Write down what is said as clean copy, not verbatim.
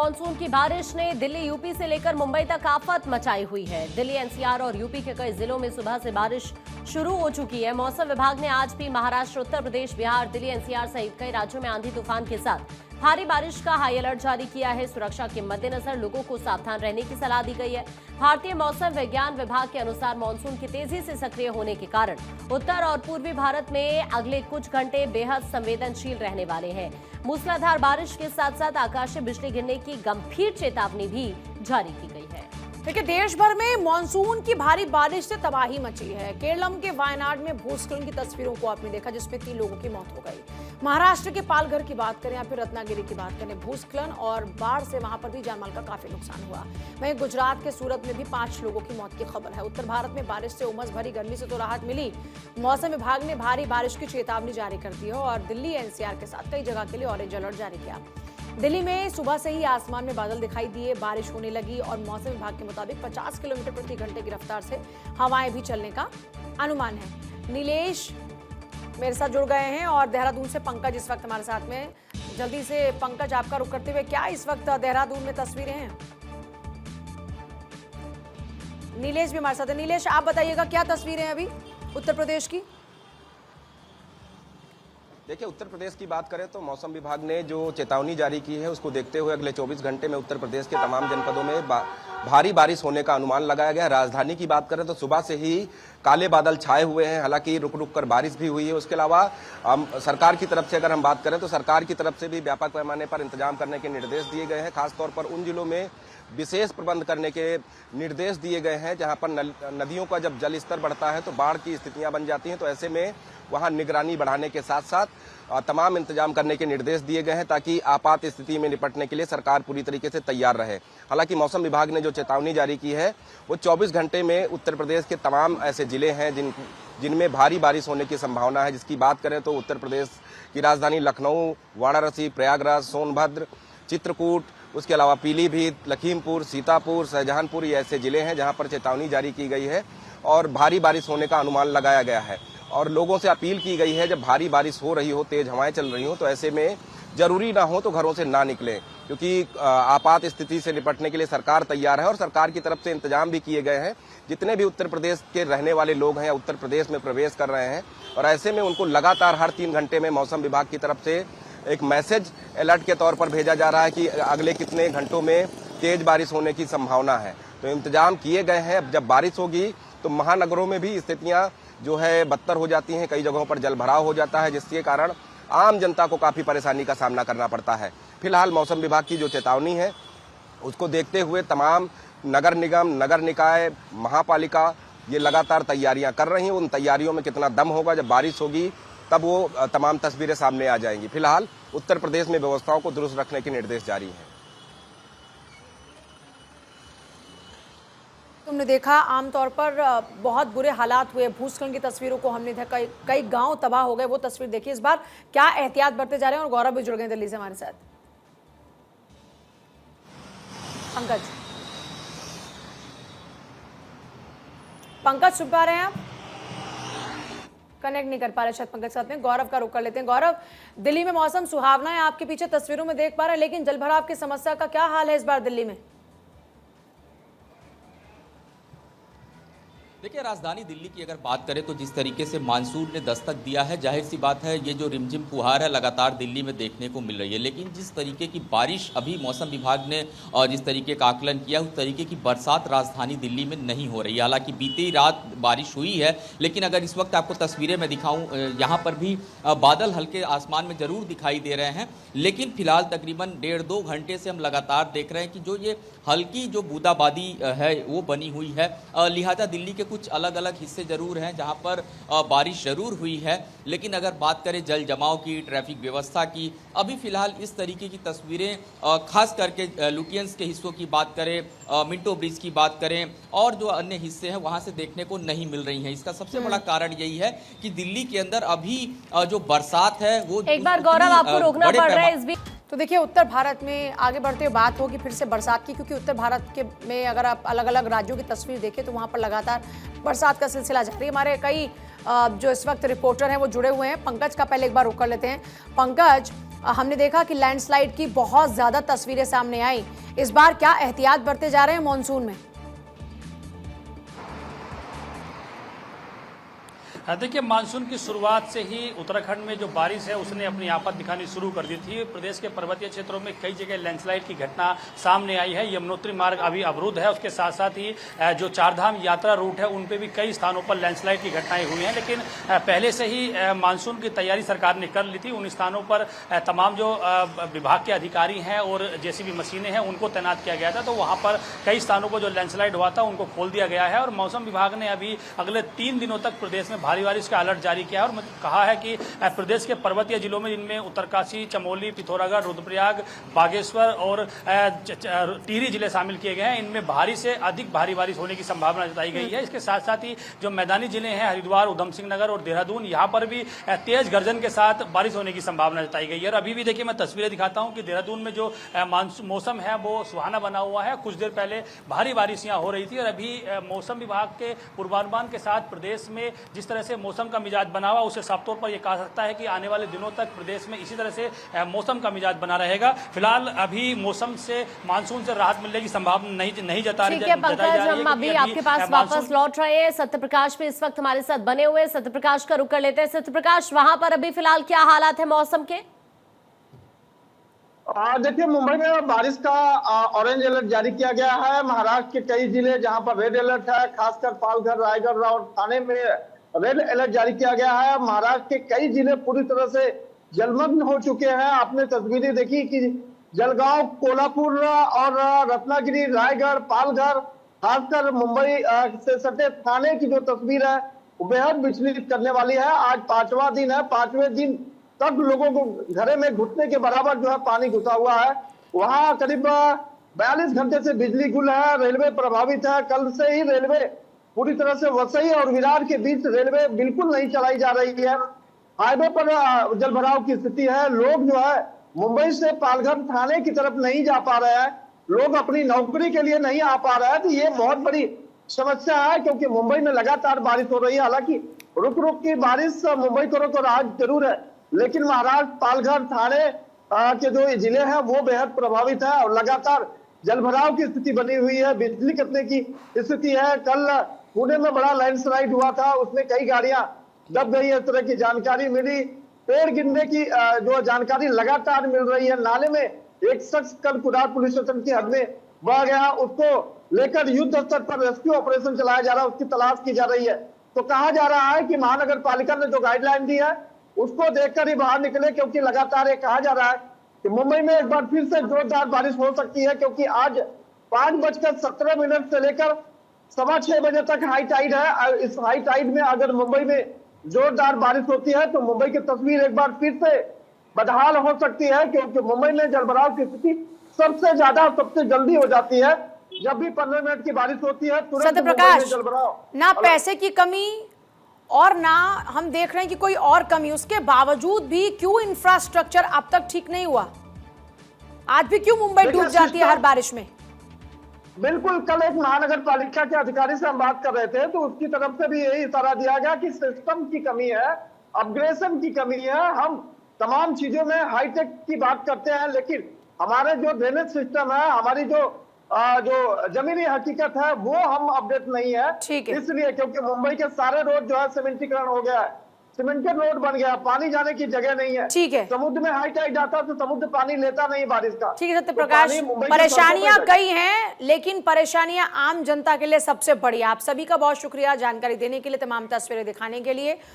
Monsoon की बारिश ने दिल्ली यूपी से लेकर मुंबई तक आफत मचाई हुई है। दिल्ली एनसीआर और यूपी के कई जिलों में सुबह से बारिश शुरू हो चुकी है। मौसम विभाग ने आज भी महाराष्ट्र, उत्तर प्रदेश, बिहार, दिल्ली एनसीआर सहित कई राज्यों में आंधी तूफान के साथ भारी बारिश का हाई अलर्ट जारी किया है। सुरक्षा के मद्देनजर लोगों को सावधान रहने की सलाह दी गई है। भारतीय मौसम विज्ञान विभाग के अनुसार मानसून के तेजी से सक्रिय होने के कारण उत्तर और पूर्वी भारत में अगले कुछ घंटे बेहद संवेदनशील रहने वाले हैं। मूसलाधार बारिश के साथ साथ आकाशीय बिजली गिरने की गंभीर चेतावनी भी जारी की गई है। देखिए, देश भर में मानसून की भारी बारिश से तबाही मची है। केरलम के वायनाड में भूस्खलन की तस्वीरों को आपने देखा, जिसमें 3 लोगों की मौत हो गई। महाराष्ट्र के पालघर की बात करें या फिर रत्नागिरी की बात करें, भूस्खलन और बाढ़ से वहां पर भी जानमाल का काफी नुकसान हुआ। वहीं गुजरात के सूरत में भी 5 लोगों की मौत की खबर है। उत्तर भारत में बारिश से उमस भरी गर्मी से तो राहत मिली। मौसम विभाग ने भारी बारिश की चेतावनी जारी कर दी है और दिल्ली एनसीआर के साथ कई जगह के लिए ऑरेंज अलर्ट जारी किया। दिल्ली में सुबह से ही आसमान में बादल दिखाई दिए, बारिश होने लगी और मौसम विभाग के मुताबिक 50 किलोमीटर प्रति घंटे की रफ्तार से हवाएं भी चलने का अनुमान है। नीलेश मेरे साथ जुड़ गए हैं और देहरादून से पंकज इस वक्त हमारे साथ में। जल्दी से पंकज, आपका रुख करते हुए क्या इस वक्त देहरादून में तस्वीरें हैं? नीलेश भी हमारे साथ है। नीलेश, आप बताइएगा क्या तस्वीरें हैं अभी उत्तर प्रदेश की? देखिए, उत्तर प्रदेश की बात करें तो मौसम विभाग ने जो चेतावनी जारी की है उसको देखते हुए अगले 24 घंटे में उत्तर प्रदेश के तमाम जनपदों में भारी बारिश होने का अनुमान लगाया गया है। राजधानी की बात करें तो सुबह से ही काले बादल छाए हुए हैं, हालांकि रुक रुक कर बारिश भी हुई है। उसके अलावा सरकार की तरफ से अगर हम बात करें तो सरकार की तरफ से भी व्यापक पैमाने पर इंतजाम करने के निर्देश दिए गए हैं। खासतौर पर उन जिलों में विशेष प्रबंध करने के निर्देश दिए गए हैं जहां पर नदियों का जब जल स्तर बढ़ता है तो बाढ़ की स्थितियां बन जाती हैं। तो ऐसे में वहां निगरानी बढ़ाने के साथ साथ तमाम इंतजाम करने के निर्देश दिए गए हैं ताकि आपात स्थिति में निपटने के लिए सरकार पूरी तरीके से तैयार रहे। हालांकि मौसम विभाग ने जो चेतावनी जारी की है वो 24 घंटे में उत्तर प्रदेश के तमाम ऐसे जिले हैं जिनमें भारी बारिश होने की संभावना है। जिसकी बात करें तो उत्तर प्रदेश की राजधानी लखनऊ, वाराणसी, प्रयागराज, सोनभद्र, चित्रकूट, उसके अलावा पीलीभीत, लखीमपुर, सीतापुर, शाहजहांपुर ये ऐसे जिले हैं जहां पर चेतावनी जारी की गई है और भारी बारिश होने का अनुमान लगाया गया है। और लोगों से अपील की गई है जब भारी बारिश हो रही हो, तेज हवाएं चल रही हो तो ऐसे में जरूरी ना हो तो घरों से ना निकलें, क्योंकि आपात स्थिति से निपटने के लिए सरकार तैयार है और सरकार की तरफ से इंतजाम भी किए गए हैं। जितने भी उत्तर प्रदेश के रहने वाले लोग हैं उत्तर प्रदेश में प्रवेश कर रहे हैं और ऐसे में उनको लगातार हर 3 घंटे में मौसम विभाग की तरफ से एक मैसेज अलर्ट के तौर पर भेजा जा रहा है कि अगले कितने घंटों में तेज बारिश होने की संभावना है। तो इंतजाम किए गए हैं। जब बारिश होगी तो महानगरों में भी स्थितियां जो है बदतर हो जाती हैं, कई जगहों पर जल भराव हो जाता है जिसके कारण आम जनता को काफी परेशानी का सामना करना पड़ता है। फिलहाल मौसम विभाग की जो चेतावनी है उसको देखते हुए तमाम नगर निगम, नगर निकाय, महापालिका ये लगातार तैयारियां कर रही हैं। उन तैयारियों में कितना दम होगा, जब बारिश होगी तब वो तमाम तस्वीरें सामने आ जाएंगी। फिलहाल उत्तर प्रदेश में व्यवस्थाओं को दुरुस्त रखने के निर्देश जारी हैं। तुमने देखा, आमतौर पर बहुत बुरे हालात हुए। भूस्खलन की तस्वीरों को हमने देखा, कई गांव तबाह हो गए, वो तस्वीर देखिए। इस बार क्या एहतियात बरते जा रहे हैं? और गौरव भी जुड़ गए दिल्ली से हमारे साथ। पंकज सुन पा रहे हैं आप? कनेक्ट नहीं कर पा रहे शायद पंकज साथ में। गौरव का रुख कर लेते हैं। गौरव, दिल्ली में मौसम सुहावना है, आपके पीछे तस्वीरों में देख पा रहे हैं, लेकिन जलभराव की समस्या का क्या हाल है इस बार दिल्ली में? देखिए, राजधानी दिल्ली की अगर बात करें तो जिस तरीके से मानसून ने दस्तक दिया है, जाहिर सी बात है ये जो रिमझिम फुहार है लगातार दिल्ली में देखने को मिल रही है। लेकिन जिस तरीके की बारिश अभी मौसम विभाग ने और जिस तरीके का आकलन किया उस तरीके की बरसात राजधानी दिल्ली में नहीं हो रही है। हालांकि बीती रात बारिश हुई है, लेकिन अगर इस वक्त आपको तस्वीरें मैं दिखाऊं, यहाँ पर भी बादल हल्के आसमान में जरूर दिखाई दे रहे हैं। लेकिन फिलहाल तकरीबन 1.5-2 घंटे से हम लगातार देख रहे हैं कि जो ये हल्की जो बूंदाबांदी है वो बनी हुई है। लिहाजा दिल्ली के कुछ अलग अलग हिस्से जरूर हैं जहां पर बारिश जरूर हुई है। लेकिन अगर बात करें जल जमाव की, ट्रैफिक व्यवस्था की, अभी फिलहाल इस तरीके की तस्वीरें खास करके लुटियंस के हिस्सों की बात करें, मिंटो ब्रिज की बात करें और जो अन्य हिस्से हैं वहां से देखने को नहीं मिल रही हैं। इसका सबसे बड़ा कारण यही है कि दिल्ली के अंदर अभी जो बरसात है वो एक बार गौरव आपको रोकना पड़ रहा है इस बीच। तो देखिए, उत्तर भारत में आगे बढ़ते हुए बात होगी फिर से बरसात की, क्योंकि उत्तर भारत के में अगर आप अलग अलग राज्यों की तस्वीर देखें तो वहां पर लगातार बरसात का सिलसिला जारी है। हमारे कई जो इस वक्त रिपोर्टर हैं वो जुड़े हुए हैं। पंकज का पहले एक बार रुक कर लेते हैं। पंकज, हमने देखा कि लैंडस्लाइड की बहुत ज्यादा तस्वीरें सामने आई। इस बार क्या एहतियात बरते जा रहे हैं मॉनसून में? देखिए, मानसून की शुरुआत से ही उत्तराखंड में जो बारिश है उसने अपनी आफत दिखानी शुरू कर दी थी। प्रदेश के पर्वतीय क्षेत्रों में कई जगह लैंडस्लाइड की घटना सामने आई है। यमुनोत्री मार्ग अभी अवरुद्ध है, उसके साथ साथ ही जो चारधाम यात्रा रूट है उन पे भी कई स्थानों पर लैंडस्लाइड की घटनाएं हुई हैं। लेकिन पहले से ही मानसून की तैयारी सरकार ने कर ली थी। उन स्थानों पर तमाम जो विभाग के अधिकारी हैं और जेसीबी मशीनें हैं उनको तैनात किया गया था। तो वहाँ पर कई स्थानों पर जो लैंडस्लाइड हुआ था उनको खोल दिया गया है। और मौसम विभाग ने अभी अगले 3 दिनों तक प्रदेश में भारी बारिश का अलर्ट जारी किया है और कहा है कि प्रदेश के पर्वतीय जिलों में, जिनमें उत्तरकाशी, चमोली, पिथौरागढ़, रुद्रप्रयाग, बागेश्वर और टिहरी जिले शामिल किए गए हैं, इनमें भारी से अधिक भारी बारिश होने की संभावना जताई गई है। इसके साथ साथ ही जो मैदानी जिले हैं हरिद्वार, उधम सिंह नगर और देहरादून, यहाँ पर भी तेज गर्जन के साथ बारिश होने की संभावना जताई गई है। और अभी भी देखिए, मैं तस्वीरें दिखाता हूँ कि देहरादून में जो मौसम है वो सुहाना बना हुआ है। कुछ देर पहले भारी बारिश यहाँ हो रही थी और अभी मौसम विभाग के पूर्वानुमान के साथ प्रदेश में जिस तरह से मौसम का मिजाज बना हुआ, उससे साफ तौर पर यह कहा सकता है कि आने वाले दिनों तक प्रदेश में इसी तरह से मौसम का मिजाज बना रहेगा। फिलहाल अभी मौसम से, मानसून से राहत मिलने की संभावना नहीं जता रही। ठीक है पंकज, हम अभी आपके पास वापस लौट रहे हैं। सत्यप्रकाश भी इस वक्त हमारे साथ बने हुए हैं। सत्यप्रकाश का रुख कर लेते हैं। सत्यप्रकाश, वहां पर अभी फिलहाल क्या हालात है मौसम के? देखिए, मुंबई में बारिश का ऑरेंज अलर्ट जारी किया गया है। महाराष्ट्र के कई जिले जहां पर रेड अलर्ट है, खासकर पालघर, रायगढ़ और ठाणे में रेड अलर्ट जारी किया गया है। महाराष्ट्र के कई जिले पूरी तरह से जलमग्न हो चुके हैं। आपने तस्वीरें देखी कि जलगांव, कोल्हापुर और रत्नागिरी, रायगढ़, पालघर, खासकर मुंबई से सटे ठाणे की जो तस्वीर है वो बेहद विचलित करने वाली है। आज 5वां दिन है। 5वें दिन तक लोगों को घरे में घुटने के बराबर जो है पानी घुसा हुआ है। वहां करीब 42 घंटे से बिजली गुल है, रेलवे प्रभावित है। कल से ही रेलवे पूरी तरह से वसई और विरार के बीच रेलवे बिल्कुल नहीं चलाई जा रही है। हाईवे पर जलभराव की स्थिति है। लोग जो है मुंबई से पालघर, ठाणे की तरफ नहीं जा पा रहे हैं। लोग अपनी नौकरी के लिए नहीं आ पा रहे हैं। तो ये बहुत बड़ी समस्या है, क्योंकि मुंबई में लगातार बारिश हो रही है। हालांकि रुक रुक की बारिश मुंबई को राहत जरूर है, लेकिन महाराष्ट्र, पालघर, ठाणे के जो जिले हैं वो बेहद प्रभावित है और लगातार जलभराव की स्थिति बनी हुई है। बिजली कटने की स्थिति है। कल पुणे में बड़ा लैंडस्लाइड हुआ था, उसमें कई गाड़ियां दब गई है, इस तरह की जानकारी मिली। पेड़ गिरने की जो जानकारी लगातार मिल रही है। नाले में एक शख्स कल कुडार पुलिस स्टेशन की हद में बह गया, उसको लेकर युद्ध स्तर पर रेस्क्यू ऑपरेशन चलाया जा रहा है, उसकी तलाश की जा रही है। तो कहा जा रहा है कि महानगर पालिका ने जो गाइडलाइन दी है उसको देखकर ही बाहर निकले, क्योंकि लगातार ये कहा जा रहा है कि मुंबई में एक बार फिर से जोरदार बारिश हो सकती है। क्योंकि आज 5:17 से लेकर 6:15 बजे तक हाई टाइड है। इस हाई टाइड में अगर मुंबई में जोरदार बारिश होती है तो मुंबई की तस्वीर एक बार फिर से बदहाल हो सकती है, क्योंकि मुंबई में जलभराव की स्थिति सबसे ज्यादा, सबसे जल्दी हो जाती है जब भी 15 मिनट की बारिश होती है। तुरंत सत्यप्रकाश, जलभराव, ना पैसे की कमी और ना हम देख रहे हैं कि कोई और कमी, उसके बावजूद भी क्यों इंफ्रास्ट्रक्चर अब तक ठीक नहीं हुआ? आज भी क्यों मुंबई डूब जाती है हर बारिश में? बिल्कुल, कल एक महानगर पालिका के अधिकारी से हम बात कर रहे थे तो उसकी तरफ से भी यही इशारा दिया गया कि सिस्टम की कमी है, अपग्रेडेशन की कमी है। हम तमाम चीजों में हाईटेक की बात करते हैं, लेकिन हमारे जो ड्रेनेज सिस्टम है, हमारी जो जमीनी हकीकत है वो हम अपडेट नहीं है। ठीक है। इसलिए क्योंकि मुंबई के सारे रोड जो है सीमेंटीकरण हो गया है, सीमेंटेड रोड बन गया, पानी जाने की जगह नहीं है। ठीक है। समुद्र में हाई टाइड आता तो समुद्र पानी लेता नहीं बारिश का। ठीक है सत्यप्रकाश, तो परेशानियां कई हैं, लेकिन परेशानियां आम जनता के लिए सबसे बड़ी। आप सभी का बहुत शुक्रिया जानकारी देने के लिए, तमाम तस्वीरें दिखाने के लिए।